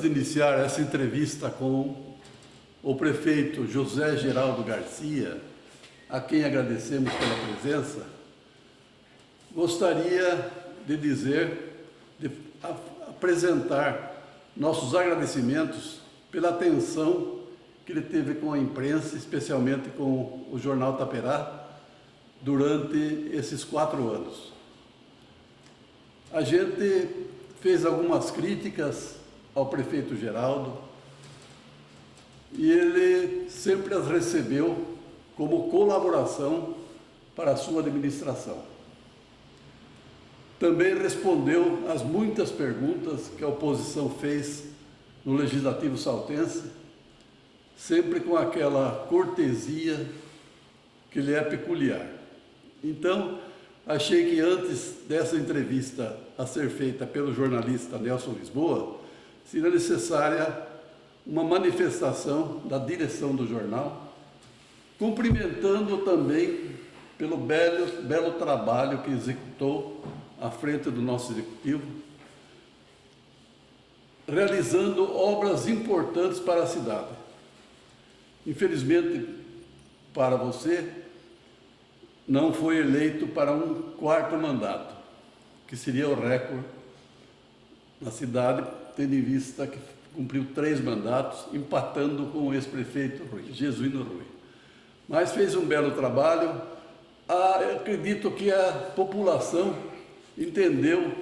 de iniciar essa entrevista com o prefeito José Geraldo Garcia, a quem agradecemos pela presença, gostaria de apresentar nossos agradecimentos pela atenção que ele teve com a imprensa, especialmente com o Jornal Taperá, durante esses 4 anos. A gente fez algumas críticas ao prefeito Geraldo e ele sempre as recebeu como colaboração para a sua administração. Também respondeu às muitas perguntas que a oposição fez no Legislativo saltense, sempre com aquela cortesia que lhe é peculiar. Então, achei que antes dessa entrevista a ser feita pelo jornalista Nelson Lisboa, seria necessária uma manifestação da direção do jornal, cumprimentando também pelo belo trabalho que executou à frente do nosso executivo, realizando obras importantes para a cidade. Infelizmente, para você, não foi eleito para um 4º mandato, que seria o recorde na cidade, tendo em vista que cumpriu 3 mandatos, empatando com o ex-prefeito Jesuíno Rui. Mas fez um belo trabalho. Eu acredito que a população entendeu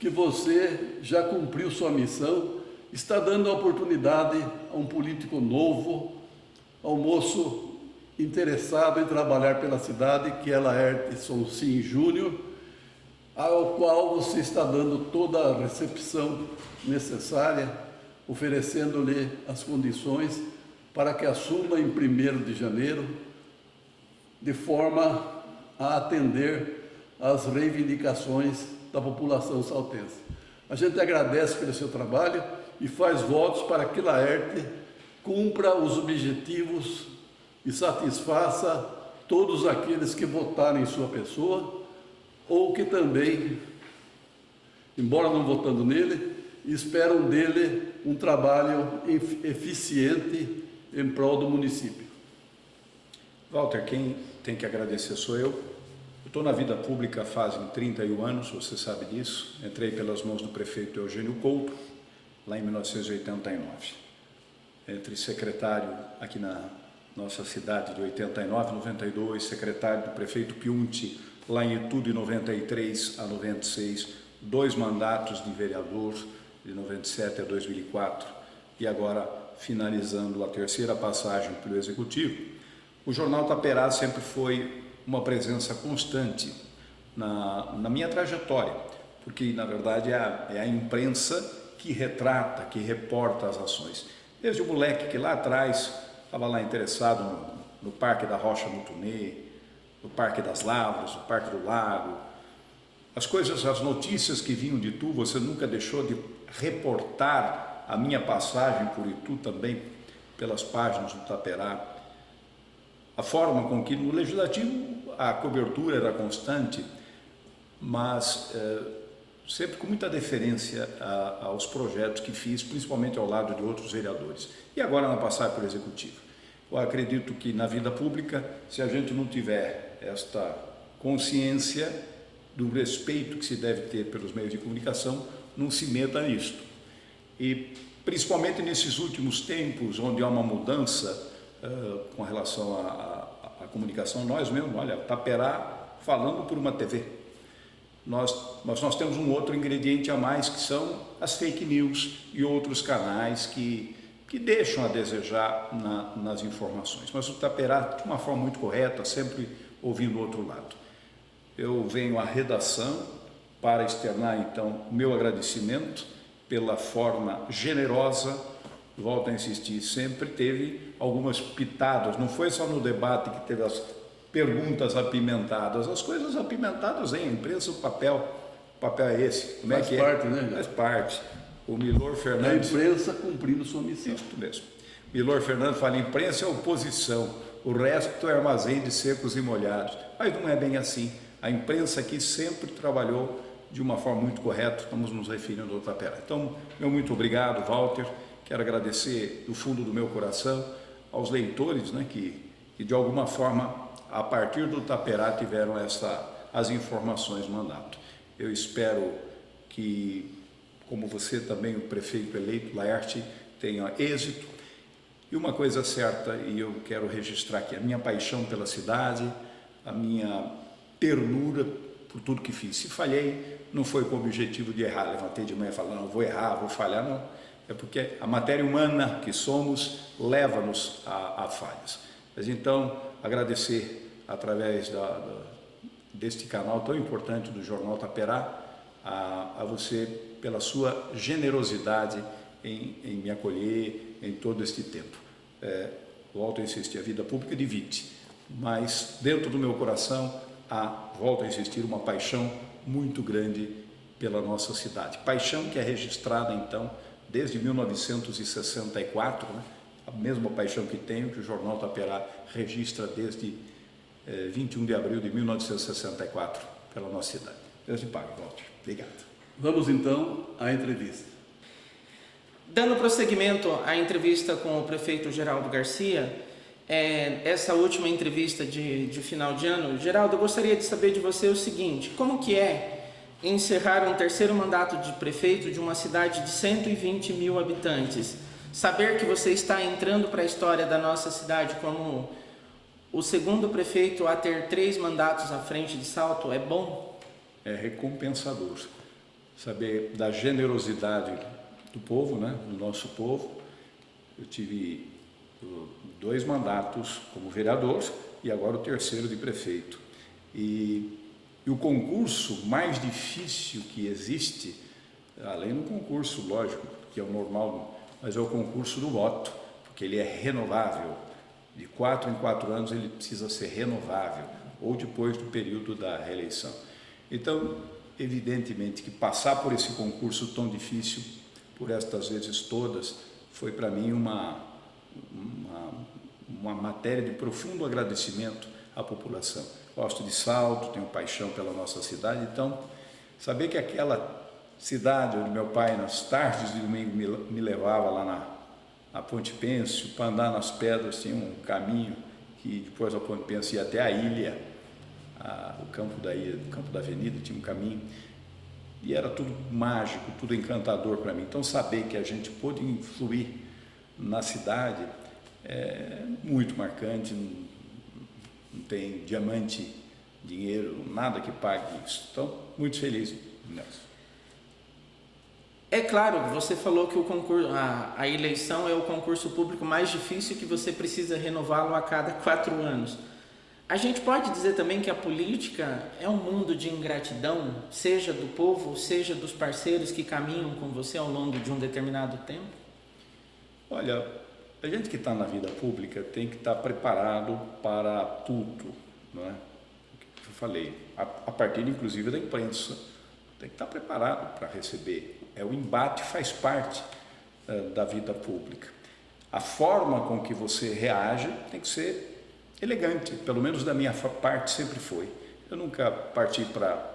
que você já cumpriu sua missão, está dando a oportunidade a um político novo, ao moço interessado em trabalhar pela cidade, que é Laerte Sonsim Júnior, ao qual você está dando toda a recepção necessária, oferecendo-lhe as condições para que assuma em 1º de janeiro, de forma a atender às reivindicações da população saltense. A gente agradece pelo seu trabalho e faz votos para que Laerte cumpra os objetivos e satisfaça todos aqueles que votaram em sua pessoa ou que também, embora não votando nele, esperam dele um trabalho eficiente em prol do município. Walter, quem tem que agradecer sou eu. Eu estou na vida pública fazem 31 anos, você sabe disso. Entrei pelas mãos do prefeito Eugênio Couto, lá em 1989. Entre secretário aqui na nossa cidade de 89, 92, secretário do prefeito Piunti, lá em Itu de 93 a 96, 2 mandatos de vereador, de 97 a 2004, e agora finalizando a 3ª passagem pelo Executivo. O Jornal Taperá sempre foi uma presença constante na minha trajetória, porque na verdade é a imprensa que retrata, que reporta as ações. Desde o moleque que lá atrás estava lá interessado no Parque da Rocha Mutunê, no Parque das Lavras, no Parque do Lago. As notícias que vinham de Itu, você nunca deixou de reportar a minha passagem por Itu também, pelas páginas do Taperá. A forma com que no Legislativo a cobertura era constante, mas sempre com muita deferência aos projetos que fiz, principalmente ao lado de outros vereadores. E agora na passagem pelo Executivo. Eu acredito que na vida pública, se a gente não tiver esta consciência do respeito que se deve ter pelos meios de comunicação, não se meta nisto. E principalmente nesses últimos tempos, onde há uma mudança com relação à comunicação, nós mesmos, olha, Taperá falando por uma TV. Mas nós temos um outro ingrediente a mais, que são as fake news e outros canais que deixam a desejar nas informações. Mas o Taperá, de uma forma muito correta, sempre ouvindo o outro lado. Eu venho à redação para externar, então, o meu agradecimento pela forma generosa, volto a insistir, sempre teve algumas pitadas, não foi só no debate que teve as perguntas apimentadas, as coisas apimentadas em imprensa, o papel é esse. Como Faz é que parte, é? né? Faz parte. O Milor Fernandes... A imprensa cumprindo sua missão. Isso mesmo. Milor Fernandes fala, imprensa é oposição, o resto é armazém de secos e molhados. Mas não é bem assim. A imprensa aqui sempre trabalhou de uma forma muito correta, estamos nos referindo ao Tapera. Então, meu muito obrigado, Walter. Quero agradecer do fundo do meu coração aos leitores, né, que de alguma forma, a partir do Tapera, tiveram as informações do mandato. Eu espero que, como você também, o prefeito eleito, Laerte, tenha êxito. E uma coisa certa, e eu quero registrar aqui, a minha paixão pela cidade, a minha ternura por tudo que fiz. Se falhei, não foi com o objetivo de errar. Levantei de manhã e falei, não, vou errar, vou falhar, não. É porque a matéria humana que somos leva-nos a falhas. Mas então, agradecer através deste canal tão importante do Jornal Tapera a você pela sua generosidade em me acolher em todo este tempo. Volto a insistir, a vida pública divide, mas dentro do meu coração volto a insistir, uma paixão muito grande pela nossa cidade. Paixão que é registrada, então, desde 1964, né? A mesma paixão que tenho, que o Jornal Tapera registra desde 21 de abril de 1964 pela nossa cidade. Deus te pague, Walter. Obrigado. Vamos então à entrevista. Dando prosseguimento à entrevista com o prefeito Geraldo Garcia, essa última entrevista de final de ano, Geraldo, eu gostaria de saber de você o seguinte: como que é encerrar um terceiro mandato de prefeito de uma cidade de 120 mil habitantes? Saber que você está entrando para a história da nossa cidade como o segundo prefeito a ter 3 mandatos à frente de Salto é bom? É recompensador saber da generosidade do povo, né, do nosso povo. Eu tive 2 mandatos como vereador e agora o terceiro de prefeito. E o concurso mais difícil que existe, além do concurso, lógico, que é o normal, mas é o concurso do voto, porque ele é renovável. De 4 em 4 anos ele precisa ser renovável, ou depois do período da reeleição. Então, evidentemente que passar por esse concurso tão difícil, por estas vezes todas, foi para mim uma matéria de profundo agradecimento à população. Gosto de Salto, tenho paixão pela nossa cidade, então saber que aquela cidade onde meu pai nas tardes de domingo me levava lá na Ponte Pêncio para andar nas pedras, tinha um caminho que depois da Ponte Pêncio ia até a ilha, o campo da avenida tinha um caminho, e era tudo mágico, tudo encantador para mim. Então saber que a gente pôde influir na cidade é muito marcante. Não tem diamante, dinheiro, nada que pague isso. Então, muito feliz, Nelson. É claro, você falou que a eleição é o concurso público mais difícil, que você precisa renová-lo a cada 4 anos. A gente pode dizer também que a política é um mundo de ingratidão, seja do povo, seja dos parceiros que caminham com você ao longo de um determinado tempo? Olha, a gente que está na vida pública tem que estar preparado para tudo, não é? Eu falei, a partir inclusive da imprensa, tem que estar preparado para receber. O embate faz parte da vida pública. A forma com que você reage tem que ser elegante, pelo menos da minha parte sempre foi. Eu nunca parti para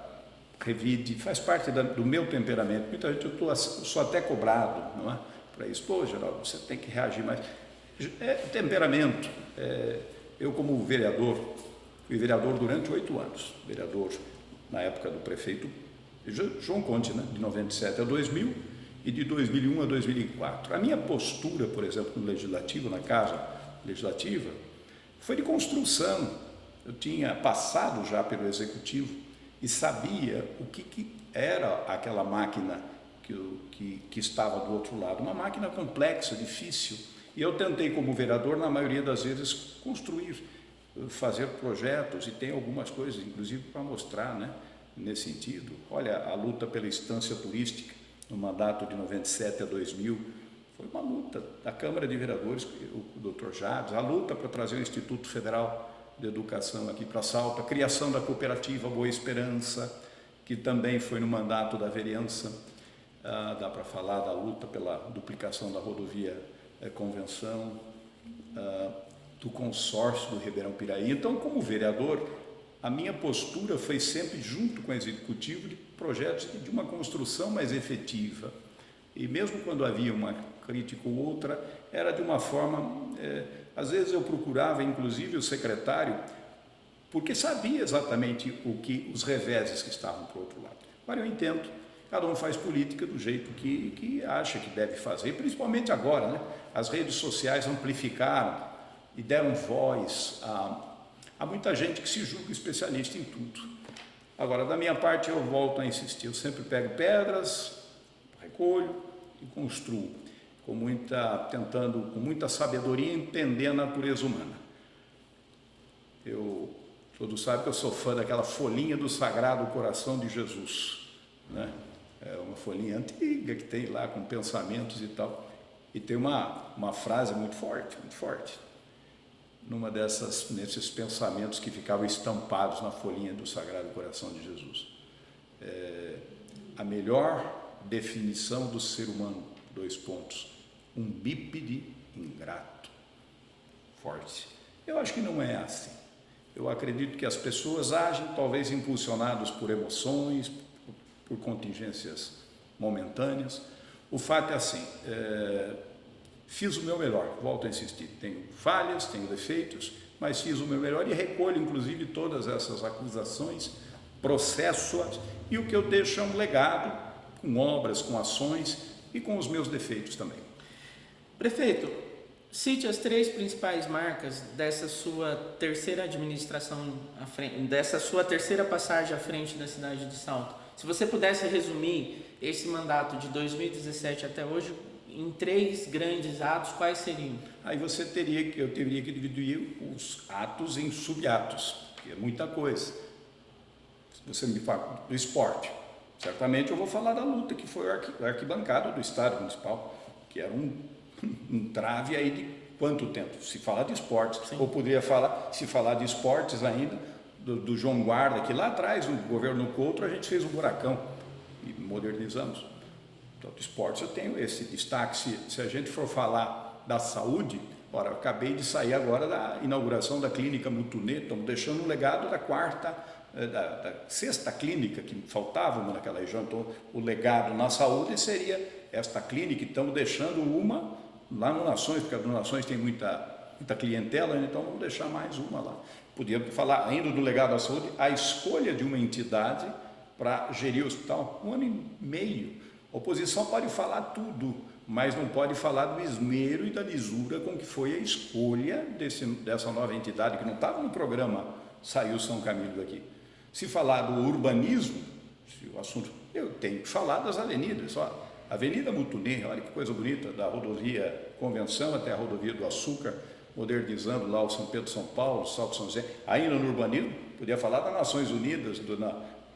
revide, faz parte do meu temperamento. Muita gente, eu sou até cobrado, não é? Para isso, pô, Geraldo, você tem que reagir mais. É temperamento. Eu, como vereador, fui vereador durante 8 anos, vereador na época do prefeito João Conte, né? De 97 a 2000 e de 2001 a 2004. A minha postura, por exemplo, no Legislativo, na Casa Legislativa, foi de construção. Eu tinha passado já pelo Executivo e sabia o que era aquela máquina que estava do outro lado, uma máquina complexa, difícil, e eu tentei como vereador, na maioria das vezes, construir, fazer projetos, e tem algumas coisas, inclusive, para mostrar, né, nesse sentido. Olha, a luta pela instância turística, no mandato de 97 a 2000, foi uma luta da Câmara de Vereadores, o Dr. Jabes, a luta para trazer o Instituto Federal de Educação aqui para Salto, a criação da cooperativa Boa Esperança, que também foi no mandato da vereança. Dá para falar da luta pela duplicação da rodovia Convenção, do consórcio do Ribeirão Piraí. Então, como vereador, a minha postura foi sempre junto com o executivo de projetos de uma construção mais efetiva. E mesmo quando havia uma crítica ou outra, era de uma forma... às vezes eu procurava, inclusive, o secretário, porque sabia exatamente os reveses que estavam para o outro lado. Agora eu entendo, cada um faz política do jeito que acha que deve fazer, principalmente agora, né? As redes sociais amplificaram e deram voz a muita gente que se julga especialista em tudo. Agora, da minha parte, eu volto a insistir, eu sempre pego pedras, recolho e construo, com muita sabedoria, entender a natureza humana. Todos sabem que eu sou fã daquela folhinha do Sagrado Coração de Jesus, né? É uma folhinha antiga que tem lá com pensamentos e tal, e tem uma frase muito forte, nesses pensamentos que ficavam estampados na folhinha do Sagrado Coração de Jesus. A melhor definição do ser humano, um bípede ingrato. Forte. Eu acho que não é assim. Eu acredito que as pessoas agem, talvez impulsionadas por emoções, por contingências momentâneas. O fato é assim, fiz o meu melhor, volto a insistir, tenho falhas, tenho defeitos, mas fiz o meu melhor e recolho, inclusive, todas essas acusações, processo-as, e o que eu deixo é um legado, com obras, com ações e com os meus defeitos também. Prefeito, cite as 3 principais marcas dessa sua terceira administração, dessa sua terceira passagem à frente da cidade de Salto. Se você pudesse resumir esse mandato de 2017 até hoje em 3 grandes atos, quais seriam? Aí eu teria que dividir os atos em subatos, que é muita coisa. Se você me fala do esporte, certamente eu vou falar da luta que foi o arquibancada do Estádio Municipal, que era um trave aí de quanto tempo? Se falar de esportes, sim. Ou poderia se falar de esportes ainda, do João Guarda, que lá atrás, no governo Couto, a gente fez um buracão e modernizamos. Então, de esportes eu tenho esse destaque. Se a gente for falar da saúde, ora, eu acabei de sair agora da inauguração da clínica Mutunê, estamos deixando um legado da 6ª clínica que faltava uma naquela região. Então, o legado na saúde seria esta clínica, estamos deixando uma lá no Nações, porque a do Nações tem muita clientela, então vamos deixar mais uma lá. Podíamos falar ainda do legado da saúde, a escolha de uma entidade para gerir o hospital, 1 ano e meio. A oposição pode falar tudo, mas não pode falar do esmero e da lisura com que foi a escolha dessa nova entidade, que não estava no programa Saiu São Camilo daqui. Se falar do urbanismo, o assunto, eu tenho que falar das avenidas, só. Avenida Mutunê, olha que coisa bonita, da rodovia Convenção até a rodovia do Açúcar, modernizando lá o São Pedro São Paulo, o Salto São José. Ainda no urbanismo, podia falar das Nações Unidas,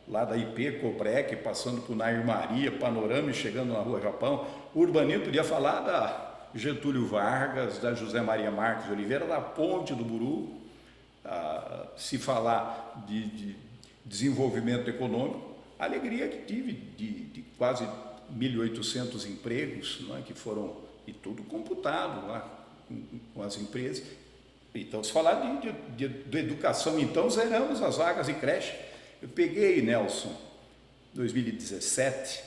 lá da IP, Coprec, passando por Nair Maria, Panorama e chegando na Rua Japão. O urbanismo podia falar da Getúlio Vargas, da José Maria Marques de Oliveira, da Ponte do Buru. Se falar de desenvolvimento econômico, a alegria que tive de quase 1.800 empregos, não é, que foram, e tudo computado lá com as empresas. Então, se falar de educação, então zeramos as vagas em creche. Eu peguei, Nelson, 2017,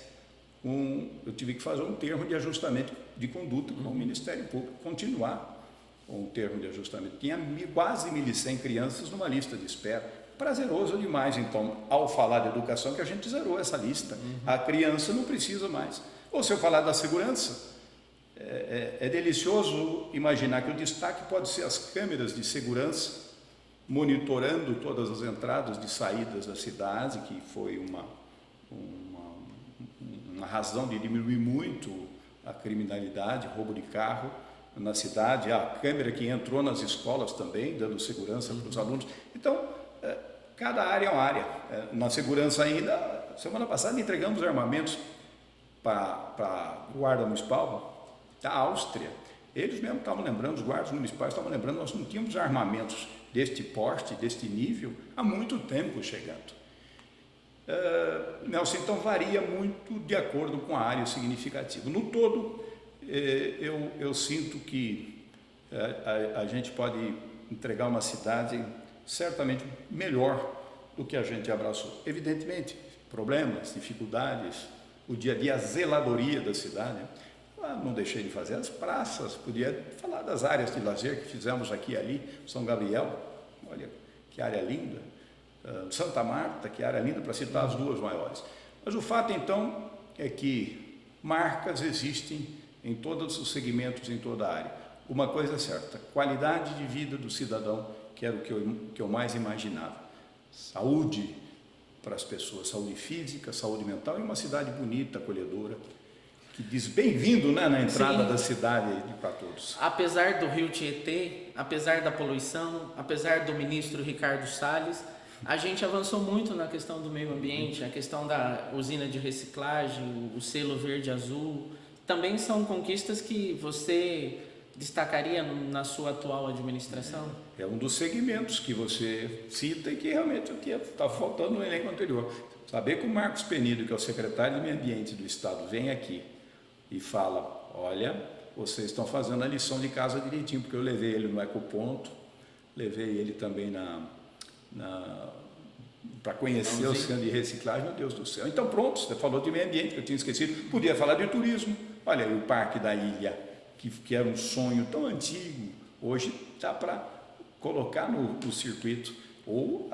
eu tive que fazer um termo de ajustamento de conduta com o Ministério Público, continuar com um termo de ajustamento. Tinha quase 1.100 crianças numa lista de espera. Prazeroso demais, então, ao falar de educação, que a gente zerou essa lista. A criança não precisa mais. Ou se eu falar da segurança, é delicioso imaginar que o destaque pode ser as câmeras de segurança, monitorando todas as entradas e saídas da cidade, que foi uma razão de diminuir muito a criminalidade, roubo de carro na cidade, a câmera que entrou nas escolas também, dando segurança para os alunos. Então, cada área é uma área. Na segurança ainda, semana passada entregamos armamentos para a Guarda Municipal da Áustria. Eles mesmo estavam lembrando, os guardas municipais estavam lembrando, nós não tínhamos armamentos deste porte, deste nível, há muito tempo chegando. Nelson, então varia muito de acordo com a área significativa. No todo, eu sinto que a gente pode entregar uma cidade certamente melhor do que a gente abraçou. Evidentemente, problemas, dificuldades, o dia a dia, a zeladoria da cidade. Não deixei de fazer as praças, podia falar das áreas de lazer que fizemos aqui e ali, São Gabriel, olha que área linda, Santa Marta, que área linda, para citar as duas maiores. Mas o fato então é que marcas existem em todos os segmentos, em toda a área. Uma coisa é certa, qualidade de vida do cidadão, que era o que eu mais imaginava. Saúde para as pessoas, saúde física, saúde mental, e uma cidade bonita, acolhedora, que diz bem-vindo, né, na entrada Sim. da cidade para todos. Apesar do rio Tietê, apesar da poluição, apesar do ministro Ricardo Salles, a gente avançou muito na questão do meio ambiente, a questão da usina de reciclagem, o selo verde-azul, também são conquistas que você destacaria na sua atual administração? É um dos segmentos que você cita e que realmente está faltando no elenco anterior. Saber que o Marcos Penido, que é o secretário de Meio Ambiente do Estado, vem aqui e fala, olha, vocês estão fazendo a lição de casa direitinho, porque eu levei ele no Ecoponto, levei ele também para conhecer o centro de reciclagem, meu Deus do céu. Então pronto, você falou de meio ambiente, que eu tinha esquecido, podia falar de turismo, olha aí o Parque da Ilha, que era um sonho tão antigo, hoje dá para colocar no circuito, ou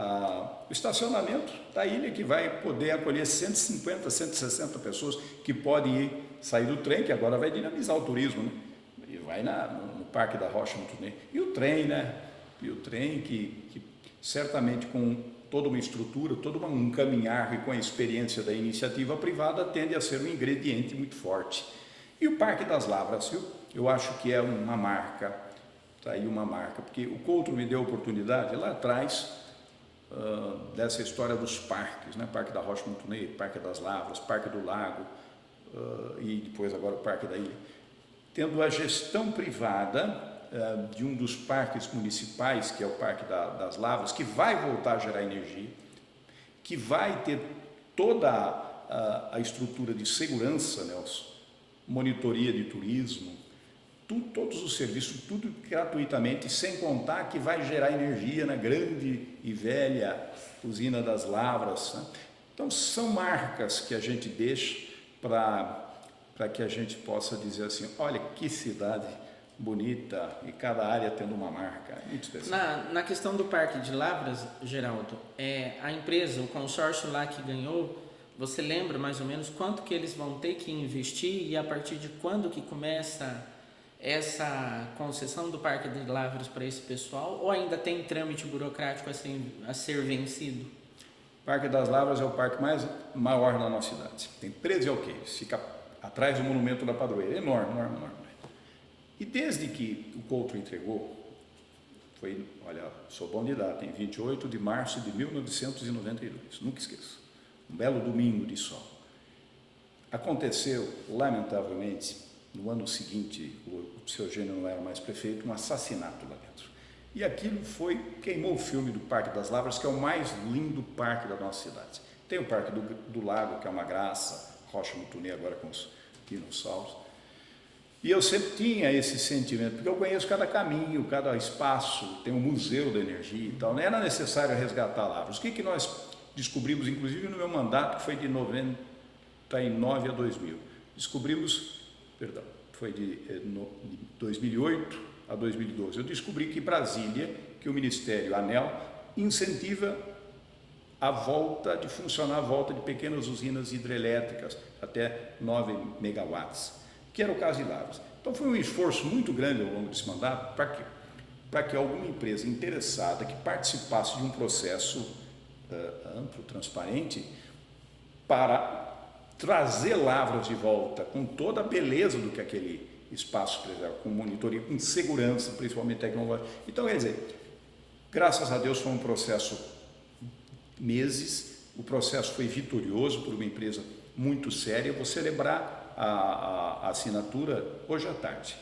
o estacionamento da ilha, que vai poder acolher 150, 160 pessoas que podem sair do trem, que agora vai dinamizar o turismo, né? E vai no Parque da Rocha, no Tunê. E o trem, né? E o trem que certamente com toda uma estrutura, todo um caminhar e com a experiência da iniciativa privada tende a ser um ingrediente muito forte. E o Parque das Lavras, viu? Eu acho que é uma marca, está aí uma marca, porque o Couto me deu a oportunidade lá atrás dessa história dos parques, né? Parque da Rocha Montunê, Parque das Lavras, Parque do Lago e depois agora o Parque da Ilha. Tendo a gestão privada de um dos parques municipais, que é o Parque das Lavras, que vai voltar a gerar energia, que vai ter toda a estrutura de segurança, Nelson, monitoria de turismo, todos os serviços, tudo gratuitamente, sem contar que vai gerar energia na grande e velha usina das Lavras, né? Então, são marcas que a gente deixa para que a gente possa dizer assim, olha que cidade bonita, e cada área tendo uma marca muito especial. Na questão do Parque de Lavras, Geraldo, a empresa, o consórcio lá que ganhou, você lembra mais ou menos quanto que eles vão ter que investir e a partir de quando que começa essa concessão do Parque de Lavras para esse pessoal, ou ainda tem trâmite burocrático a ser vencido? O Parque das Lavras é o parque maior da nossa cidade. Tem 13 alqueires, fica atrás do Monumento da Padroeira, enorme, enorme, enorme. E desde que o Couto entregou, foi, olha, sou bom de data, em 28 de março de 1992, nunca esqueço, um belo domingo de sol. Aconteceu, lamentavelmente, no ano seguinte, o seu Eugênio não era mais prefeito, um assassinato lá dentro. E aquilo queimou o filme do Parque das Lavras, que é o mais lindo parque da nossa cidade. Tem o Parque do Lago, que é uma graça, Rocha Montunê agora com os dinossauros. E eu sempre tinha esse sentimento, porque eu conheço cada caminho, cada espaço, tem um museu da energia e tal. Não era necessário resgatar Lavras. O que nós descobrimos, inclusive no meu mandato, que foi de 99 a 2000. Foi de 2008 a 2012. Eu descobri que Brasília, que o Ministério, a ANEEL, incentiva a volta de funcionar a volta de pequenas usinas hidrelétricas, até 9 megawatts, que era o caso de Lavras. Então foi um esforço muito grande ao longo desse mandato para que alguma empresa interessada que participasse de um processo amplo, transparente, para trazer Lavras de volta com toda a beleza do que aquele espaço preserva, com monitoria, com segurança, principalmente tecnológica. Então, quer dizer, graças a Deus foi um processo meses, o processo foi vitorioso por uma empresa muito séria. Eu vou celebrar a assinatura hoje à tarde,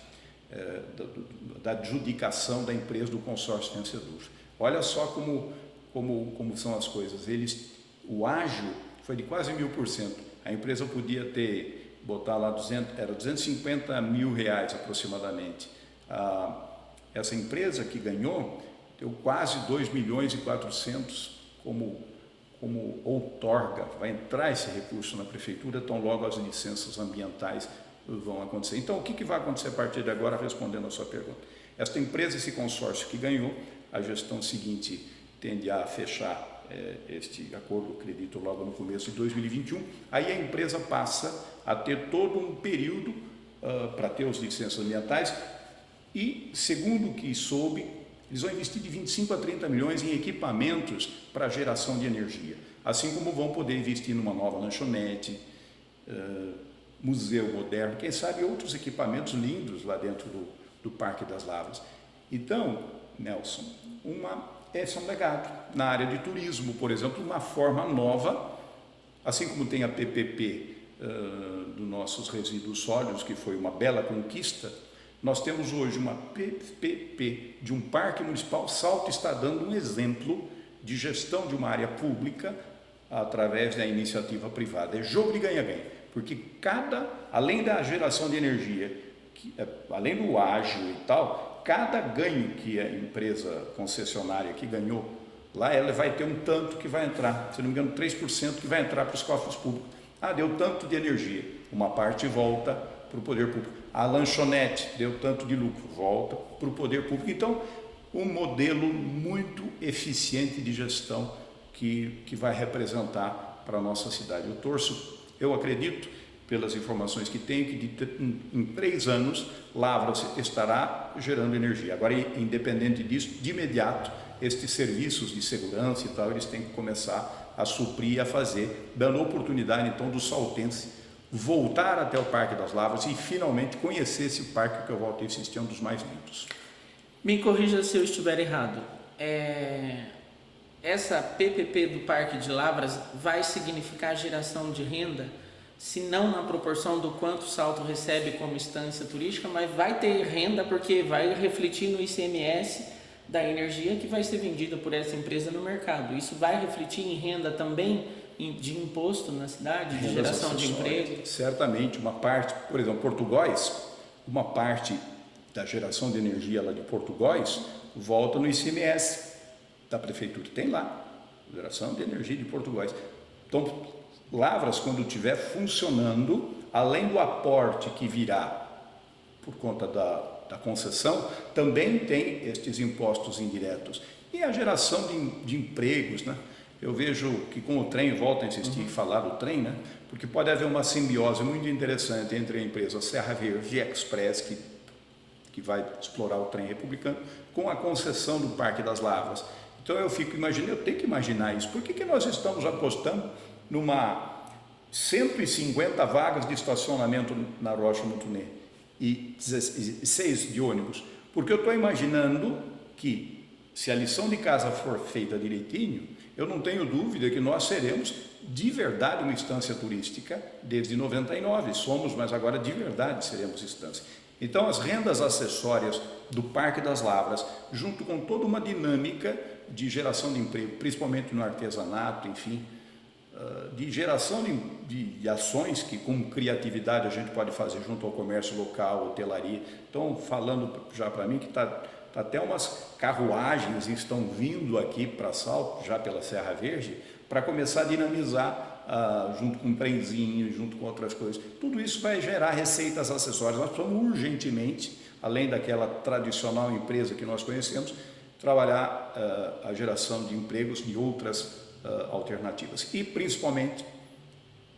da adjudicação da empresa do consórcio vencedor. Olha só como são as coisas. O ágio foi de quase 1000%. A empresa podia botar lá 250 mil reais aproximadamente. Essa empresa que ganhou deu quase 2 milhões e 400 como como outorga, vai entrar esse recurso na prefeitura, tão logo as licenças ambientais vão acontecer. Então, o que vai acontecer a partir de agora, respondendo a sua pergunta? Esta empresa, esse consórcio que ganhou, a gestão seguinte tende a fechar este acordo, acredito, logo no começo de 2021, aí a empresa passa a ter todo um período para ter as licenças ambientais e, segundo o que soube, eles vão investir de 25 a 30 milhões em equipamentos para geração de energia, assim como vão poder investir numa nova lanchonete, museu moderno, quem sabe outros equipamentos lindos lá dentro do Parque das Lavras. Então, Nelson, esse é um legado. Na área de turismo, por exemplo, uma forma nova, assim como tem a PPP dos nossos resíduos sólidos, que foi uma bela conquista, nós temos hoje uma PPP de um parque municipal. Salto está dando um exemplo de gestão de uma área pública através da iniciativa privada. É jogo de ganha-ganha, porque além da geração de energia, além do ágil e tal, cada ganho que a empresa concessionária que ganhou, lá ela vai ter um tanto que vai entrar, se não me engano 3% que vai entrar para os cofres públicos. Deu tanto de energia, uma parte volta para o poder público. A lanchonete deu tanto de lucro, volta para o poder público. Então, um modelo muito eficiente de gestão que vai representar para a nossa cidade. Eu acredito, pelas informações que tenho, que em 3 anos, Lavras estará gerando energia. Agora, independente disso, de imediato, estes serviços de segurança e tal, eles têm que começar a suprir e a fazer, dando oportunidade, então, do saltense voltar até o Parque das Lavras e, finalmente, conhecer esse parque que eu volto a insistir, é um dos mais lindos. Me corrija se eu estiver errado. Essa PPP do Parque de Lavras vai significar geração de renda, se não na proporção do quanto o Salto recebe como instância turística, mas vai ter renda porque vai refletir no ICMS da energia que vai ser vendida por essa empresa no mercado. Isso vai refletir em renda também de imposto na cidade, de geração de emprego? Certamente, uma parte, por exemplo, Portugóis, uma parte da geração de energia lá de Portugóis volta no ICMS da prefeitura, tem lá, geração de energia de Portugóis. Então, Lavras, quando estiver funcionando, além do aporte que virá por conta da concessão, também tem estes impostos indiretos. E a geração de empregos, né? Eu vejo que com o trem, volto a insistir em falar do trem, né? Porque pode haver uma simbiose muito interessante entre a empresa Serra Verde Express, que vai explorar o trem republicano, com a concessão do Parque das Lavras. Então eu fico imaginando, eu tenho que imaginar isso. Por que nós estamos apostando numa 150 vagas de estacionamento na Rocha Mutunê e 6 de ônibus? Porque eu estou imaginando que, se a lição de casa for feita direitinho, eu não tenho dúvida que nós seremos de verdade uma instância turística desde 99. Somos, mas agora de verdade seremos instância. Então, as rendas acessórias do Parque das Lavras, junto com toda uma dinâmica de geração de emprego, principalmente no artesanato, enfim, de geração de ações que com criatividade a gente pode fazer junto ao comércio local, hotelaria. Então, falando já para mim que até umas carruagens estão vindo aqui para Salto, já pela Serra Verde, para começar a dinamizar junto com um trenzinho, junto com outras coisas. Tudo isso vai gerar receitas acessórias. Nós precisamos urgentemente, além daquela tradicional empresa que nós conhecemos, trabalhar a geração de empregos de outras alternativas e principalmente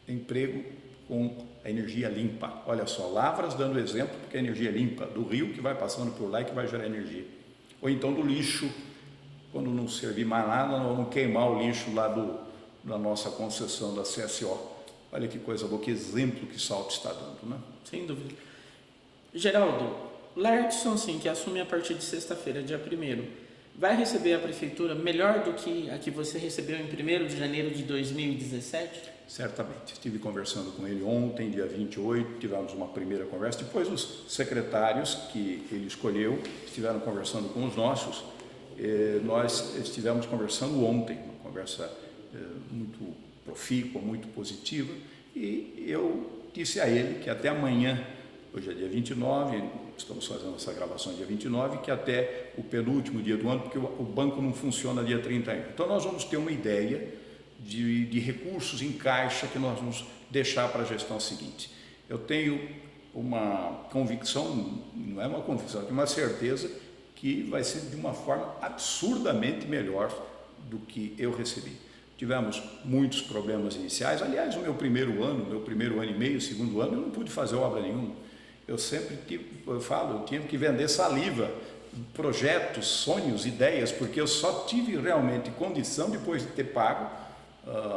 emprego com a energia limpa. Olha só, Lavras dando exemplo, porque a energia limpa do rio que vai passando por lá e que vai gerar energia. Ou então do lixo, quando não servir mais nada, nós vamos queimar o lixo lá da nossa concessão da CSO. Olha que coisa boa, que exemplo que Salto está dando, né? Sem dúvida. Geraldo, Laertson, sim, que assume a partir de sexta-feira, dia 1º, vai receber a prefeitura melhor do que a que você recebeu em 1º de janeiro de 2017? Certamente. Estive conversando com ele ontem, dia 28, tivemos uma primeira conversa. Depois os secretários que ele escolheu estiveram conversando com os nossos. Nós estivemos conversando ontem, uma conversa muito profícua, muito positiva. E eu disse a ele que até amanhã, hoje é dia 29, estamos fazendo essa gravação dia 29, que até o penúltimo dia do ano, porque o banco não funciona dia 31. Então nós vamos ter uma ideia de recursos em caixa que nós vamos deixar para a gestão seguinte. Eu tenho uma convicção, não é uma convicção, é uma certeza que vai ser de uma forma absurdamente melhor do que eu recebi. Tivemos muitos problemas iniciais, aliás, o meu primeiro ano e meio, segundo ano, eu não pude fazer obra nenhuma. Eu sempre eu tinha que vender saliva, projetos, sonhos, ideias, porque eu só tive realmente condição, depois de ter pago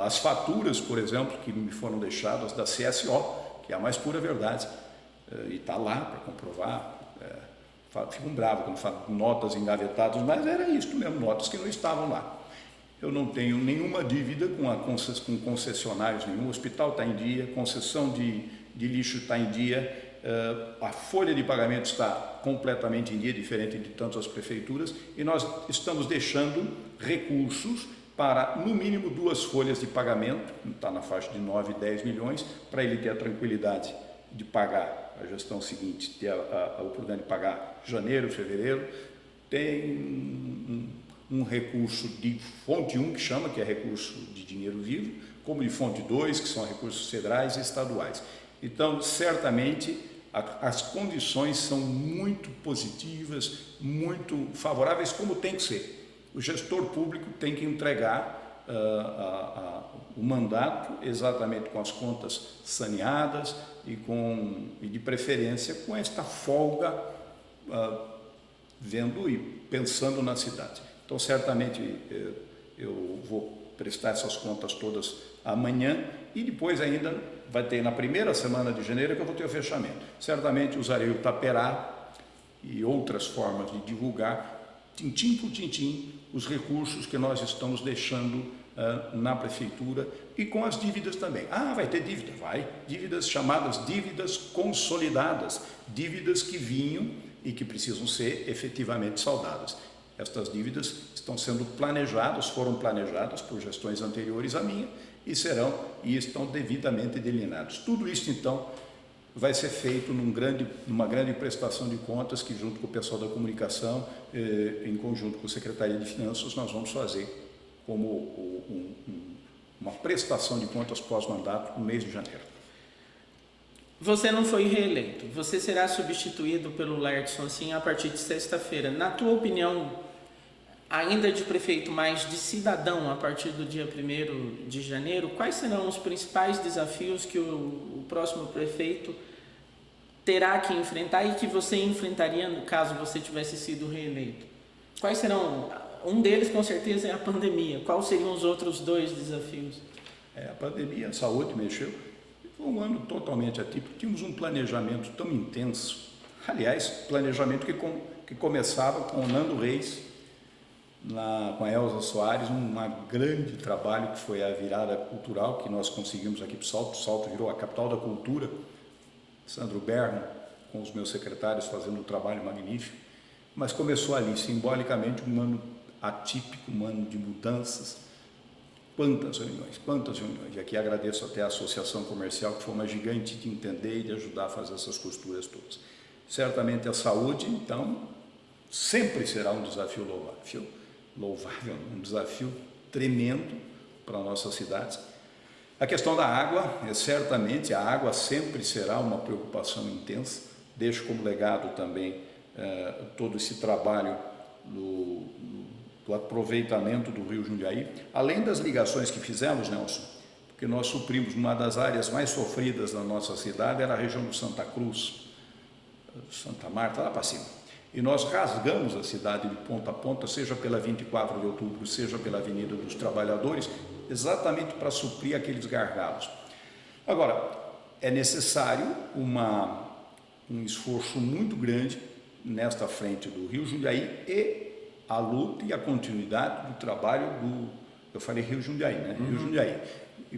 as faturas, por exemplo, que me foram deixadas da CSO, que é a mais pura verdade, e está lá para comprovar. Fico bravo quando falo notas engavetadas, mas era isso mesmo, notas que não estavam lá. Eu não tenho nenhuma dívida com concessionários nenhum, o hospital está em dia, concessão de lixo está em dia, a folha de pagamento está completamente em dia, diferente de tantas prefeituras, e nós estamos deixando recursos para, no mínimo, 2 folhas de pagamento, está na faixa de 9, 10 milhões, para ele ter a tranquilidade de pagar a gestão seguinte, ter a oportunidade de pagar janeiro, fevereiro. Tem um recurso de fonte 1, que é recurso de dinheiro vivo, como de fonte 2, que são recursos federais e estaduais. Então, certamente, as condições são muito positivas, muito favoráveis, como tem que ser. O gestor público tem que entregar o mandato exatamente com as contas saneadas e de preferência com esta folga, vendo e pensando na cidade. Então, certamente, eu vou prestar essas contas todas amanhã e depois ainda vai ter na primeira semana de janeiro que eu vou ter o fechamento. Certamente usarei o Taperá e outras formas de divulgar, tintim por tintim, os recursos que nós estamos deixando na prefeitura e com as dívidas também. Vai ter dívida? Vai. Dívidas chamadas dívidas consolidadas, dívidas que vinham e que precisam ser efetivamente saldadas. Estas dívidas estão sendo planejadas, foram planejadas por gestões anteriores à minha e estão devidamente delineados. Tudo isso, então, vai ser feito numa grande prestação de contas que, junto com o pessoal da comunicação, em conjunto com a Secretaria de Finanças, nós vamos fazer como uma prestação de contas pós-mandato no mês de janeiro. Você não foi reeleito. Você será substituído pelo Laertes Sonsin a partir de sexta-feira. Na tua opinião, ainda de prefeito, mas de cidadão, a partir do dia 1º de janeiro, quais serão os principais desafios que o próximo prefeito terá que enfrentar e que você enfrentaria no caso você tivesse sido reeleito? Quais serão? Um deles, com certeza, é a pandemia. Quais seriam os outros 2 desafios? A pandemia, a saúde mexeu. Foi um ano totalmente atípico. Tínhamos um planejamento tão intenso. Aliás, planejamento que começava com o Nando Reis, com a Elza Soares, um grande trabalho que foi a virada cultural que nós conseguimos aqui para o Salto. O Salto virou a capital da cultura. Sandro Berno, com os meus secretários, fazendo um trabalho magnífico. Mas começou ali, simbolicamente, um ano atípico, um ano de mudanças. Quantas reuniões. E aqui agradeço até a Associação Comercial, que foi uma gigante de entender e de ajudar a fazer essas costuras todas. Certamente a saúde, então, sempre será um desafio louvável, um desafio tremendo para a nossa cidade. A questão da água, certamente a água sempre será uma preocupação intensa. Deixo como legado também todo esse trabalho do aproveitamento do Rio Jundiaí, além das ligações que fizemos, Nelson, porque nós suprimos uma das áreas mais sofridas da nossa cidade, era a região do Santa Cruz, Santa Marta, lá para cima. E nós rasgamos a cidade de ponta a ponta, seja pela 24 de outubro, seja pela Avenida dos Trabalhadores, exatamente para suprir aqueles gargalos. Agora, é necessário um esforço muito grande nesta frente do Rio Jundiaí e a luta e a continuidade do trabalho eu falei Rio Jundiaí, né? Rio Jundiaí,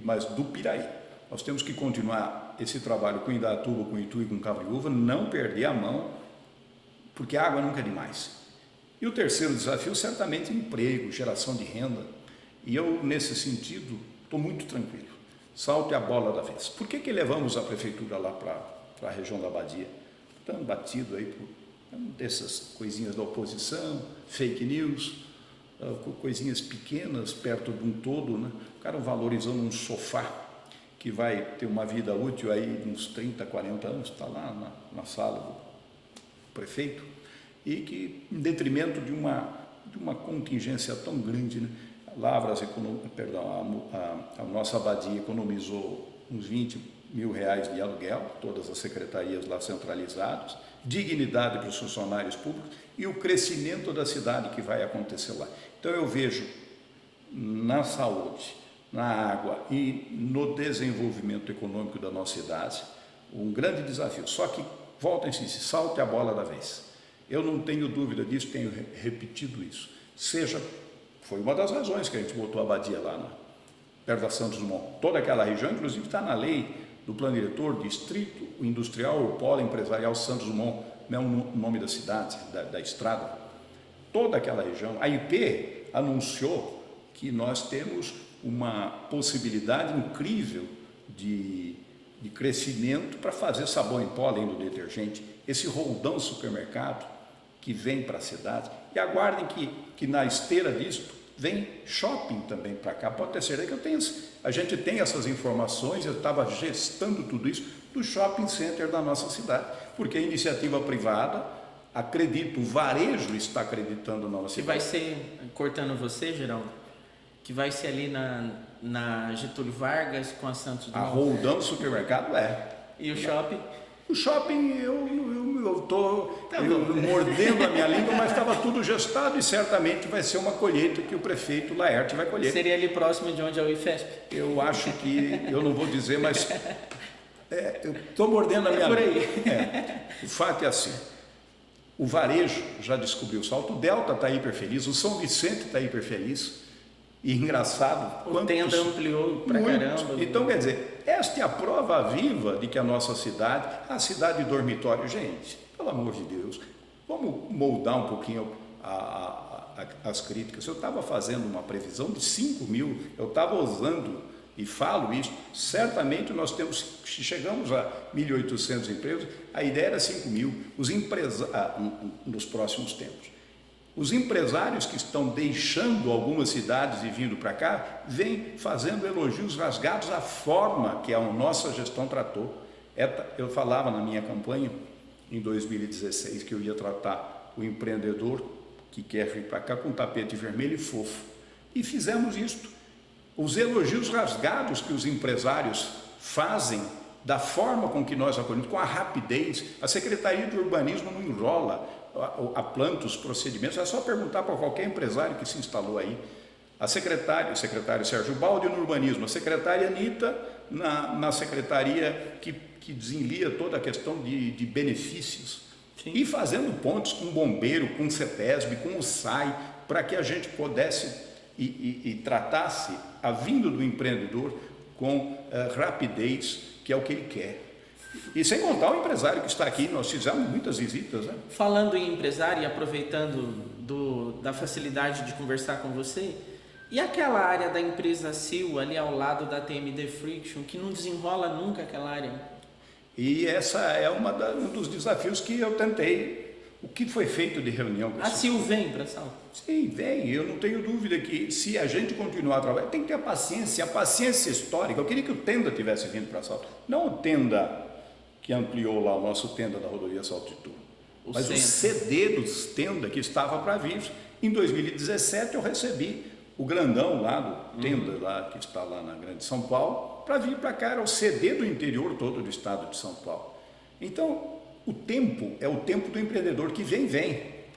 mas do Piraí. Nós temos que continuar esse trabalho com Indaiatuba, com Itu e com Cabreúva, não perder a mão, porque a água nunca é demais. E o terceiro desafio, certamente, é emprego, geração de renda. E eu, nesse sentido, estou muito tranquilo. Salto é a bola da vez. Por que levamos a prefeitura lá para a região da Badia? Tão batido aí por dessas coisinhas da oposição, fake news, coisinhas pequenas perto de um todo, né? O cara valorizando um sofá que vai ter uma vida útil aí de uns 30, 40 anos, está lá na sala do prefeito, e que, em detrimento de uma contingência tão grande, né? A nossa abadia economizou uns 20 mil reais de aluguel, todas as secretarias lá centralizadas, dignidade para os funcionários públicos e o crescimento da cidade que vai acontecer lá. Então eu vejo na saúde, na água e no desenvolvimento econômico da nossa cidade um grande desafio. Só que, volto a insistir, salte a bola da vez. Eu não tenho dúvida disso, tenho repetido isso. Foi uma das razões que a gente botou a abadia lá, perto da Santos Dumont. Toda aquela região, inclusive, está na lei do plano diretor, distrito industrial ou polo empresarial Santos Dumont, não é o nome da cidade, da estrada. Toda aquela região. A IP anunciou que nós temos uma possibilidade incrível de crescimento para fazer sabão em pó além do detergente. Esse roldão supermercado que vem para a cidade. E aguardem que na esteira disso vem shopping também para cá. Pode ter certeza que a gente tem essas informações, eu estava gestando tudo isso do shopping center da nossa cidade, porque a iniciativa privada, acredito, o varejo está acreditando na nossa cidade. Que vai ser, cortando você, Geraldo, que vai ser ali na Getúlio Vargas com a Santos Dumont. A roldão supermercado E o shopping? O shopping, eu estou mordendo a minha língua, mas estava tudo gestado e certamente vai ser uma colheita que o prefeito Laerte vai colher. Seria ali próximo de onde é o IFESP? Eu acho que, eu não vou dizer, mas eu estou mordendo a minha língua. O fato é assim, o varejo já descobriu o salto, o Delta está hiper feliz, o São Vicente está hiper feliz. E engraçado, o Tenda ampliou pra caramba. Então, quer dizer, esta é a prova viva de que a nossa cidade, a cidade de dormitório, gente, pelo amor de Deus, vamos moldar um pouquinho as críticas. Eu estava fazendo uma previsão de 5 mil, eu estava usando, e falo isso, certamente nós chegamos a 1.800 empregos, a ideia era 5 mil, nos próximos tempos. Os empresários que estão deixando algumas cidades e vindo para cá, vêm fazendo elogios rasgados à forma que a nossa gestão tratou. Eu falava na minha campanha, em 2016, que eu ia tratar o empreendedor que quer vir para cá com tapete vermelho e fofo. E fizemos isto. Os elogios rasgados que os empresários fazem, da forma com que nós acolhemos, com a rapidez, a Secretaria de Urbanismo não enrola a planta, os procedimentos, é só perguntar para qualquer empresário que se instalou aí. O secretário Sérgio Baldi no urbanismo, a secretária Anitta na secretaria que desenlia toda a questão de benefícios. Sim. E fazendo pontos com o bombeiro, com o CETESB, com o SAI, para que a gente pudesse e tratasse a vinda do empreendedor com rapidez, que é o que ele quer. E sem contar o empresário que está aqui, nós fizemos muitas visitas. Né? Falando em empresário e aproveitando da facilidade de conversar com você, e aquela área da empresa Sil, ali ao lado da TMD Friction, que não desenrola nunca aquela área? E essa é um dos desafios que eu tentei. O que foi feito de reunião? A Sil vem para Salto? Sim, vem. Eu não tenho dúvida que se a gente continuar a trabalhar, tem que ter a paciência histórica. Eu queria que o Tenda tivesse vindo para Salto. Não o Tenda que ampliou lá o nosso Tenda da rodovia Salto de Tudo. Mas o CD dos Tenda que estava para vir. Em 2017 eu recebi o grandão lá do Tenda, lá, que está lá na Grande São Paulo, para vir para cá. Era o CD do interior todo do estado de São Paulo. Então, o tempo é o tempo do empreendedor que vem.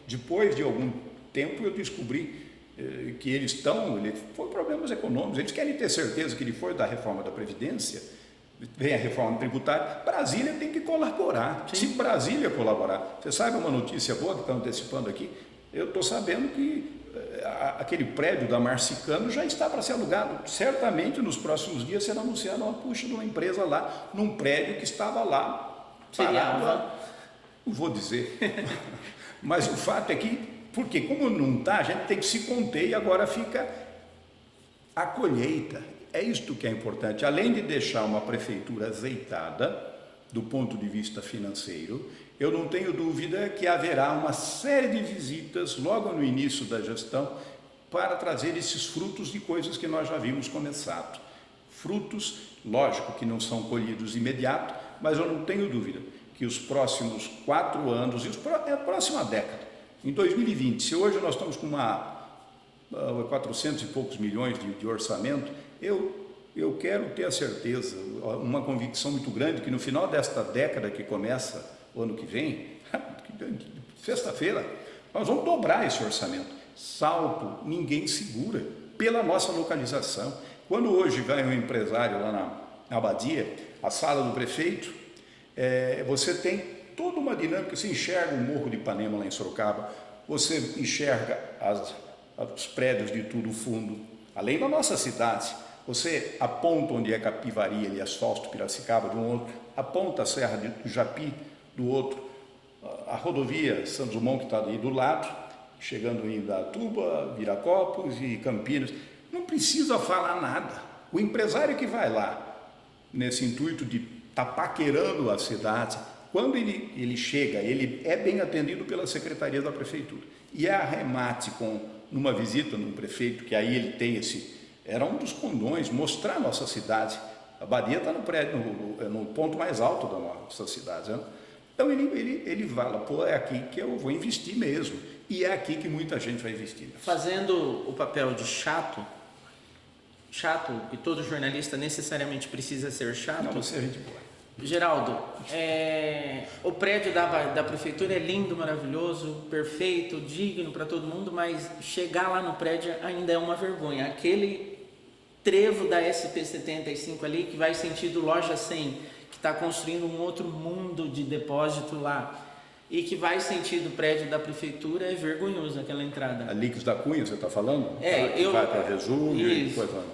Depois de algum tempo eu descobri que ele foi problemas econômicos, eles querem ter certeza que ele foi da reforma da Previdência. Vem a reforma tributária, Brasília tem que colaborar. Sim. Se Brasília colaborar, você sabe uma notícia boa que está antecipando aqui? Eu estou sabendo que aquele prédio da Marcicano já está para ser alugado. Certamente nos próximos dias será anunciada uma puxa de uma empresa lá, num prédio que estava lá, parado. Não vou dizer, mas o fato é que, porque como não está, a gente tem que se conter e agora fica a colheita. É isto que é importante, além de deixar uma prefeitura azeitada do ponto de vista financeiro, eu não tenho dúvida que haverá uma série de visitas logo no início da gestão para trazer esses frutos de coisas que nós já vimos começado. Frutos, lógico, que não são colhidos de imediato, mas eu não tenho dúvida que os próximos 4 anos, a próxima década, em 2020, se hoje nós estamos com 400 e poucos milhões de orçamento, eu quero ter a certeza, uma convicção muito grande, que no final desta década que começa o ano que vem, sexta-feira, nós vamos dobrar esse orçamento. Salto, ninguém segura, pela nossa localização. Quando hoje vai um empresário lá na Abadia, a sala do prefeito, você tem toda uma dinâmica, você enxerga o Morro de Ipanema lá em Sorocaba, você enxerga os prédios de tudo fundo, além da nossa cidade, você aponta onde é Capivari, ali, as Falsas do Piracicaba de um outro, aponta a Serra do Japi do outro, a rodovia Santos Dumont que está ali do lado, chegando em Indaiatuba, Viracopos e Campinas, não precisa falar nada. O empresário que vai lá, nesse intuito de estar paquerando a cidade, quando ele chega, ele é bem atendido pela Secretaria da Prefeitura. E é arremate numa visita num prefeito, que aí ele tem era um dos condões, mostrar a nossa cidade. A Badia está no prédio, no ponto mais alto da nossa cidade. Né? Então ele fala, pô, é aqui que eu vou investir mesmo. E é aqui que muita gente vai investir. Fazendo o papel de chato, e todo jornalista necessariamente precisa ser chato. Não, você é gente boa. Geraldo, o prédio da prefeitura é lindo, maravilhoso, perfeito, digno para todo mundo, mas chegar lá no prédio ainda é uma vergonha. Aquele trevo da SP-75 ali, que vai sentido loja 100, que está construindo um outro mundo de depósito lá, e que vai sentido prédio da prefeitura, é vergonhoso aquela entrada. A Líquidos da Cunha, você está falando? Vai para Vesúvio e depois vai.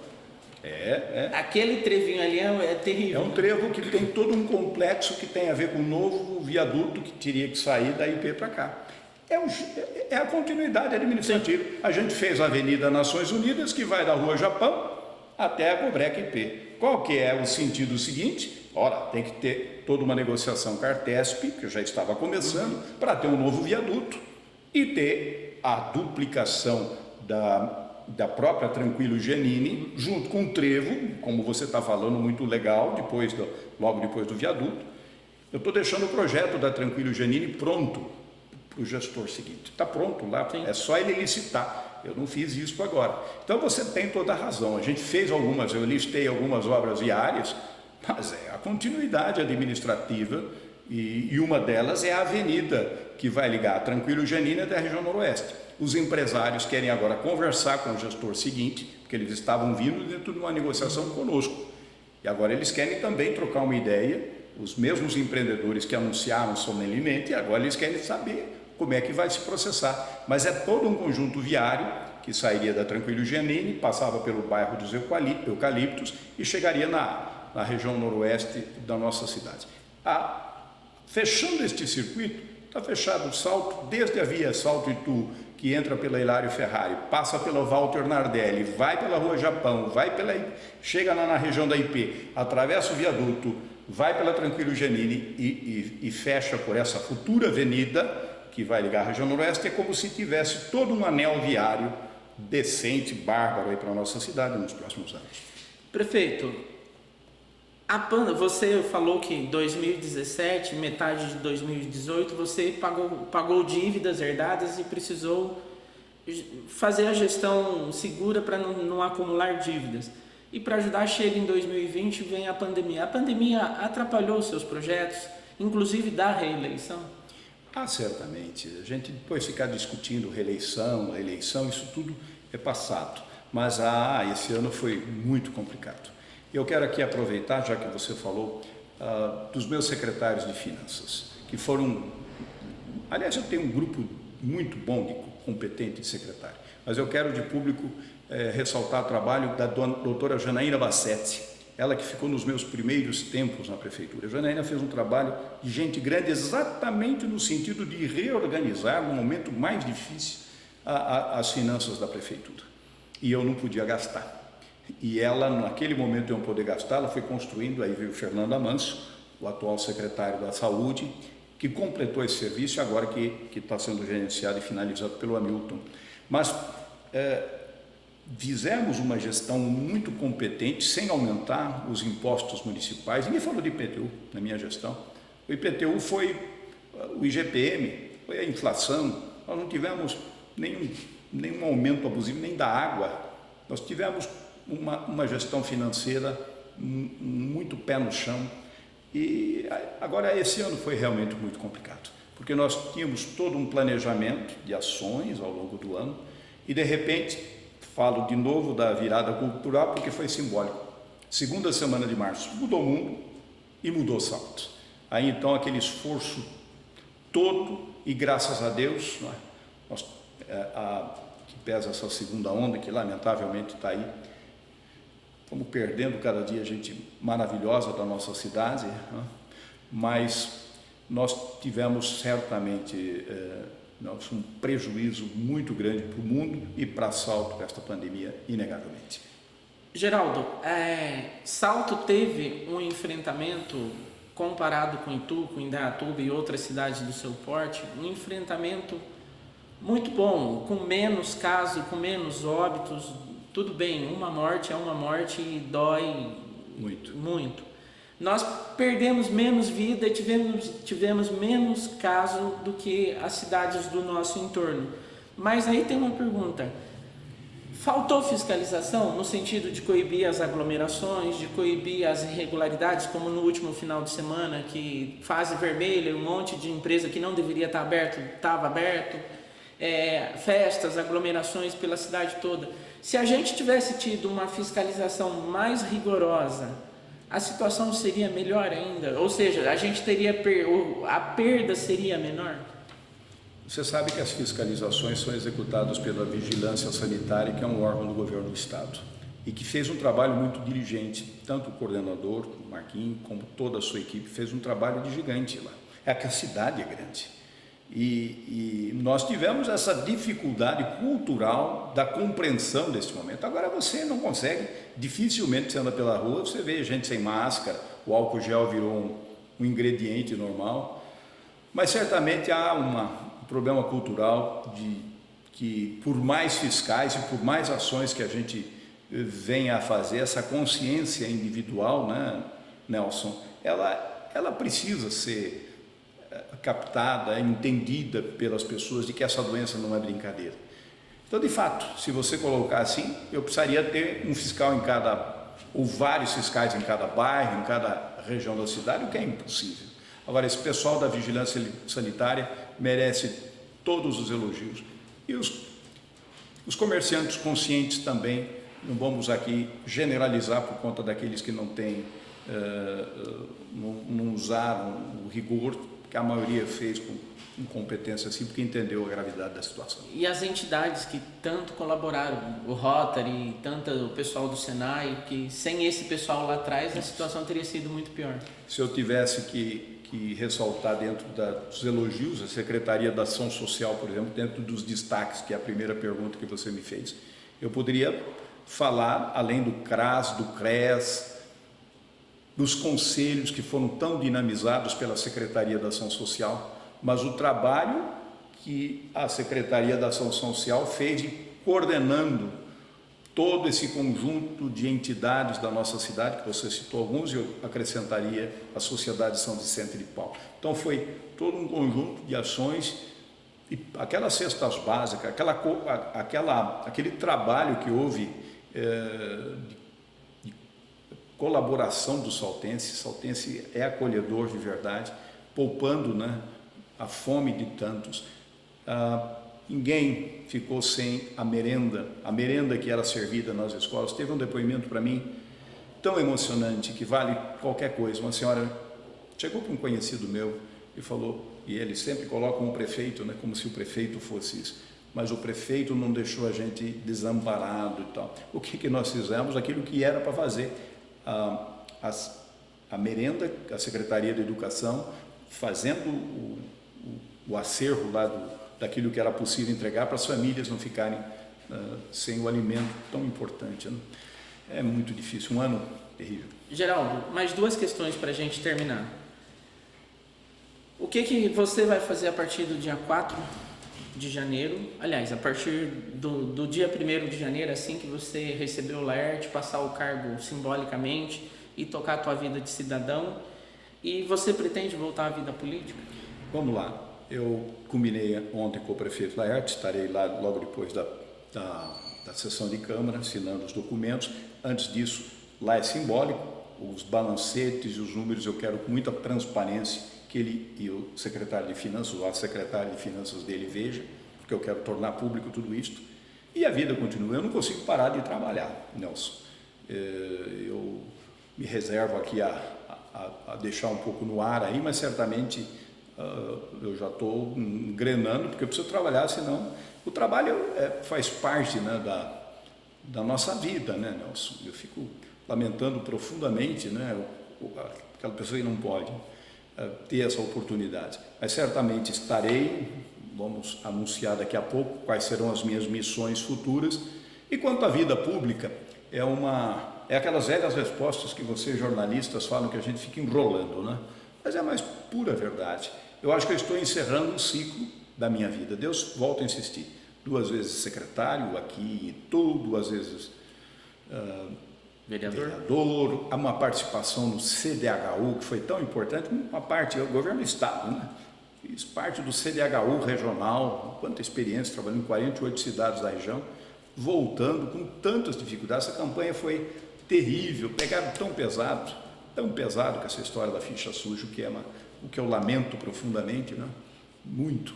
Aquele trevinho ali é terrível. É um trevo que tem todo um complexo que tem a ver com o novo viaduto que teria que sair da IP para cá. É a continuidade administrativa. Sim. A gente fez a Avenida Nações Unidas, que vai da Rua Japão até a Cobrec IP. Qual que é o sentido seguinte? Ora, tem que ter toda uma negociação com a Artesp, que já estava começando, para ter um novo viaduto e ter a duplicação da própria Tranquilo Giannini, junto com o trevo, como você está falando, muito legal, logo depois do viaduto. Eu estou deixando o projeto da Tranquilo Giannini pronto para o gestor seguinte. Está pronto lá, sim. É só ele licitar. Eu não fiz isso agora. Então você tem toda a razão. A gente fez eu listei algumas obras viárias, mas é a continuidade administrativa e uma delas é a avenida que vai ligar a Tranquilo Giannini até a região noroeste. Os empresários querem agora conversar com o gestor seguinte, porque eles estavam vindo dentro de uma negociação conosco. E agora eles querem também trocar uma ideia, os mesmos empreendedores que anunciaram solenemente, e agora eles querem saber como é que vai se processar. Mas é todo um conjunto viário que sairia da Tranquilo Giannini, passava pelo bairro dos Eucaliptos e chegaria na região noroeste da nossa cidade. Fechando este circuito, está fechado o Salto, desde a via Salto Itu, que entra pela Hilário Ferrari, passa pela Walter Nardelli, vai pela Rua Japão, chega lá na região da IP, atravessa o viaduto, vai pela Tranquilo Giannini e fecha por essa futura avenida que vai ligar a região noroeste. É como se tivesse todo um anel viário decente, bárbaro aí para a nossa cidade nos próximos anos. Prefeito, você falou que em 2017, metade de 2018, você pagou dívidas herdadas e precisou fazer a gestão segura para não acumular dívidas. E para ajudar, chega em 2020, vem a pandemia. A pandemia atrapalhou os seus projetos, inclusive da reeleição? Certamente. A gente depois ficar discutindo eleição, isso tudo é passado. Mas esse ano foi muito complicado. Eu quero aqui aproveitar, já que você falou, dos meus secretários de finanças, que foram... Aliás, eu tenho um grupo muito bom, competente de secretário, mas eu quero de público ressaltar o trabalho da doutora Janaína Bassetti, ela que ficou nos meus primeiros tempos na prefeitura. A Janaína fez um trabalho de gente grande exatamente no sentido de reorganizar, no momento mais difícil, as finanças da prefeitura. E eu não podia gastar. E ela, naquele momento de eu poder gastar, ela foi construindo, aí veio o Fernando Amancio, o atual secretário da Saúde, que completou esse serviço agora que está sendo gerenciado e finalizado pelo Hamilton. Mas fizemos uma gestão muito competente, sem aumentar os impostos municipais. Ninguém falou de IPTU na minha gestão. O IPTU foi o IGPM, foi a inflação. Nós não tivemos nenhum aumento abusivo, nem da água. Nós tivemos uma gestão financeira muito pé no chão. E agora esse ano foi realmente muito complicado, porque nós tínhamos todo um planejamento de ações ao longo do ano e de repente, falo de novo da virada cultural porque foi simbólico. Segunda semana de março mudou o mundo e mudou o Salto. Aí então aquele esforço todo e graças a Deus, né, que pesa essa segunda onda que lamentavelmente está aí, estamos perdendo cada dia gente maravilhosa da nossa cidade, né? Mas nós tivemos certamente um prejuízo muito grande para o mundo e para Salto com esta pandemia, inegavelmente. Geraldo, Salto teve um enfrentamento, comparado com Itu, com Indaiatuba e outras cidades do seu porte, um enfrentamento muito bom, com menos casos, com menos óbitos. Tudo bem, uma morte é uma morte e dói muito. Nós perdemos menos vida e tivemos menos casos do que as cidades do nosso entorno. Mas aí tem uma pergunta: faltou fiscalização no sentido de coibir as aglomerações, de coibir as irregularidades, como no último final de semana, que fase vermelha, um monte de empresa que não deveria estar aberto, estava aberto, festas, aglomerações pela cidade toda. Se a gente tivesse tido uma fiscalização mais rigorosa, a situação seria melhor ainda? Ou seja, a gente teria a perda seria menor? Você sabe que as fiscalizações são executadas pela Vigilância Sanitária, que é um órgão do governo do estado, e que fez um trabalho muito diligente, tanto o coordenador, o Marquinhos, como toda a sua equipe, fez um trabalho de gigante lá. É que a cidade é grande. E nós tivemos essa dificuldade cultural da compreensão desse momento. Agora você não consegue, dificilmente você anda pela rua, você vê gente sem máscara, o álcool gel virou um ingrediente normal, mas certamente há um problema cultural que por mais fiscais e por mais ações que a gente venha a fazer, essa consciência individual, né, Nelson, ela precisa ser captada, entendida pelas pessoas de que essa doença não é brincadeira. Então, de fato, se você colocar assim, eu precisaria ter um fiscal ou vários fiscais em cada bairro, em cada região da cidade, o que é impossível. Agora, esse pessoal da vigilância sanitária merece todos os elogios. E os comerciantes conscientes também, não vamos aqui generalizar por conta daqueles que não usaram o rigor, que a maioria fez com incompetência assim, porque entendeu a gravidade da situação. E as entidades que tanto colaboraram, o Rotary, tanto o pessoal do Senai, que sem esse pessoal lá atrás a situação teria sido muito pior. Se eu tivesse que ressaltar dentro dos elogios, a Secretaria da Ação Social, por exemplo, dentro dos destaques, que é a primeira pergunta que você me fez, eu poderia falar, além do CRAS, do CRES, dos conselhos que foram tão dinamizados pela Secretaria da Ação Social, mas o trabalho que a Secretaria da Ação Social fez de coordenando todo esse conjunto de entidades da nossa cidade, que você citou alguns, e eu acrescentaria a Sociedade São Vicente de Paulo. Então foi todo um conjunto de ações, e aquelas cestas básicas, aquele trabalho que houve de colaboração do saltense. Saltense é acolhedor de verdade, poupando, né, a fome de tantos. Ninguém ficou sem a merenda que era servida nas escolas. Teve um depoimento para mim tão emocionante que vale qualquer coisa. Uma senhora chegou para um conhecido meu e falou, e eles sempre colocam o prefeito, né, como se o prefeito fosse isso, mas o prefeito não deixou a gente desamparado e tal. O que nós fizemos? Aquilo que era para fazer. A merenda, a Secretaria de Educação, fazendo o acervo lá daquilo que era possível entregar para as famílias não ficarem sem o alimento tão importante, né? É muito difícil, um ano terrível. Geraldo, mais duas questões para a gente terminar. O que você vai fazer a partir do dia 4 de janeiro, aliás, a partir do dia 1º de janeiro, assim que você recebeu o Laerte, passar o cargo simbolicamente e tocar a tua vida de cidadão, e você pretende voltar à vida política? Vamos lá. Eu combinei ontem com o prefeito Laerte, estarei lá logo depois da sessão de Câmara, assinando os documentos. Antes disso, lá é simbólico, os balancetes e os números eu quero com muita transparência que ele e o secretário de Finanças, ou a secretária de Finanças dele veja, porque eu quero tornar público tudo isto. E a vida continua. Eu não consigo parar de trabalhar, Nelson. Eu me reservo aqui a deixar um pouco no ar aí, mas certamente eu já estou engrenando, porque eu preciso trabalhar, senão o trabalho faz parte, né, da nossa vida, né, Nelson? Eu fico lamentando profundamente, né, aquela pessoa que não pode ter essa oportunidade. Mas certamente estarei, vamos anunciar daqui a pouco quais serão as minhas missões futuras. E quanto à vida pública, é aquelas velhas respostas que vocês jornalistas falam que a gente fica enrolando, né? Mas é a mais pura verdade. Eu acho que eu estou encerrando um ciclo da minha vida. Deus, volta a insistir, 2 vezes secretário aqui em Itu, 2 vezes vereador, há uma participação no CDHU, que foi tão importante, uma parte, o governo do Estado, né? Fiz parte do CDHU regional, quanta experiência, trabalhando em 48 cidades da região, voltando com tantas dificuldades. Essa campanha foi terrível, pegaram tão pesado com essa história da ficha suja, o que eu lamento profundamente, né? Muito.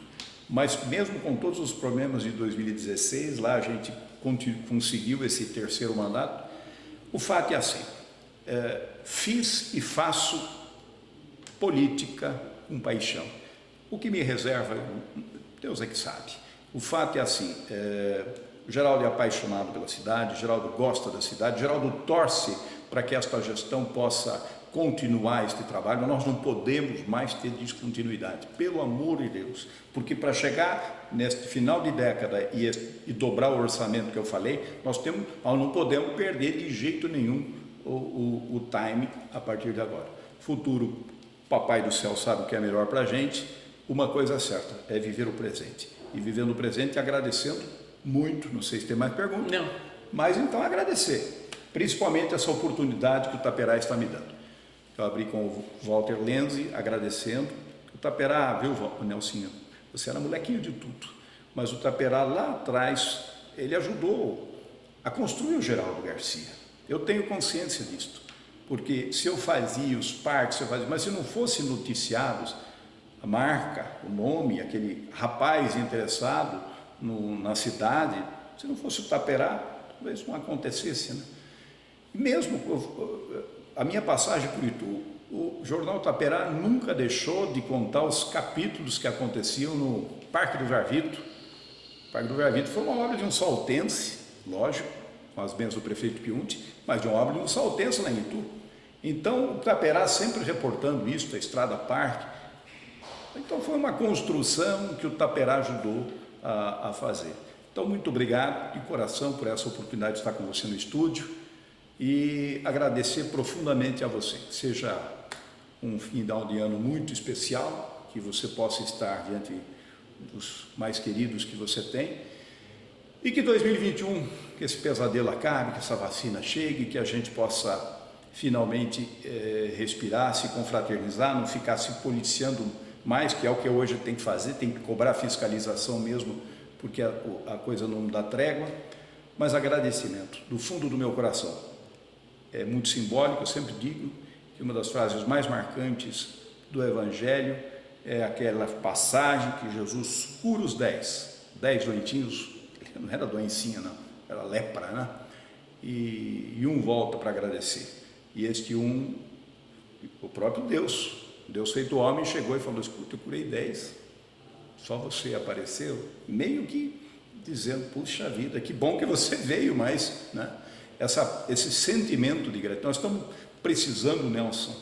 Mas mesmo com todos os problemas de 2016, lá a gente conseguiu esse 3º mandato. O fato é assim, fiz e faço política com paixão. O que me reserva, Deus é que sabe. O fato é assim, o Geraldo é apaixonado pela cidade, o Geraldo gosta da cidade, o Geraldo torce para que esta gestão possa continuar este trabalho. Nós não podemos mais ter descontinuidade, pelo amor de Deus, porque para chegar neste final de década e dobrar o orçamento que eu falei, nós não podemos perder de jeito nenhum o time a partir de agora. Futuro, Papai do Céu sabe o que é melhor para a gente. Uma coisa é certa, é viver o presente. E vivendo o presente, agradecendo muito, não sei se tem mais perguntas. Não. Mas então agradecer, principalmente essa oportunidade que o Taperá está me dando. Eu abri com o Walter Lenzi, agradecendo. O Taperá, viu, Nelsinho, você era molequinho de tudo, mas o Taperá lá atrás, ele ajudou a construir o Geraldo Garcia. Eu tenho consciência disto, porque se eu fazia os parques, mas se não fosse noticiados, a marca, o nome, aquele rapaz interessado na cidade, se não fosse o Taperá, talvez não acontecesse, né? Mesmo a minha passagem por Itu, o Jornal Taperá nunca deixou de contar os capítulos que aconteciam no Parque do Varvito. O Parque do Varvito foi uma obra de um saltense, lógico, com as bênçãos do prefeito Piunti, mas de uma obra de um saltense lá em Itu. Então, o Taperá sempre reportando isso, a Estrada Parque. Então, foi uma construção que o Taperá ajudou a fazer. Então, muito obrigado de coração por essa oportunidade de estar com você no estúdio e agradecer profundamente a você. Que seja um final de ano muito especial, que você possa estar diante dos mais queridos que você tem e que 2021, que esse pesadelo acabe, que essa vacina chegue, que a gente possa finalmente respirar, se confraternizar, não ficar se policiando mais, que é o que hoje tem que fazer, tem que cobrar fiscalização mesmo, porque a coisa não dá trégua. Mas agradecimento do fundo do meu coração. É muito simbólico, eu sempre digo que uma das frases mais marcantes do Evangelho é aquela passagem que Jesus cura os 10 doentinhos, não era doencinha não, era lepra, né? E um volta para agradecer. E este o próprio Deus feito homem, chegou e falou: escuta, eu curei 10, só você apareceu, meio que dizendo, puxa vida, que bom que você veio, mas, né? Esse sentimento de gratidão, nós estamos precisando, Nelson,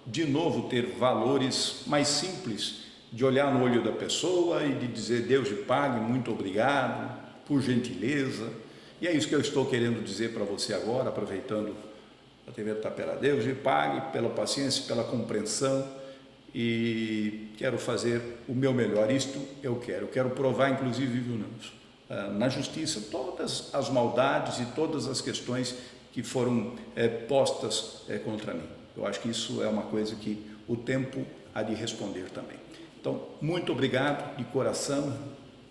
de novo ter valores mais simples, de olhar no olho da pessoa e de dizer, Deus lhe pague, muito obrigado, por gentileza. E é isso que eu estou querendo dizer para você agora, aproveitando a TV Taperá. Deus lhe pague pela paciência, pela compreensão e quero fazer o meu melhor. Isto eu quero provar, inclusive, viu, Nelson, na justiça, todas as maldades e todas as questões que foram postas contra mim. Eu acho que isso é uma coisa que o tempo há de responder também. Então, muito obrigado de coração,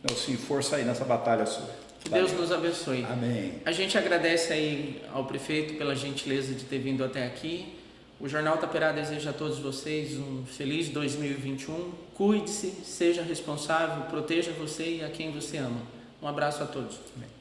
Nelson, força aí nessa batalha sua. Que Deus nos abençoe. Amém. A gente agradece aí ao prefeito pela gentileza de ter vindo até aqui. O Jornal Taperá deseja a todos vocês um feliz 2021. Cuide-se, seja responsável, proteja você e a quem você ama. Um abraço a todos. Amém.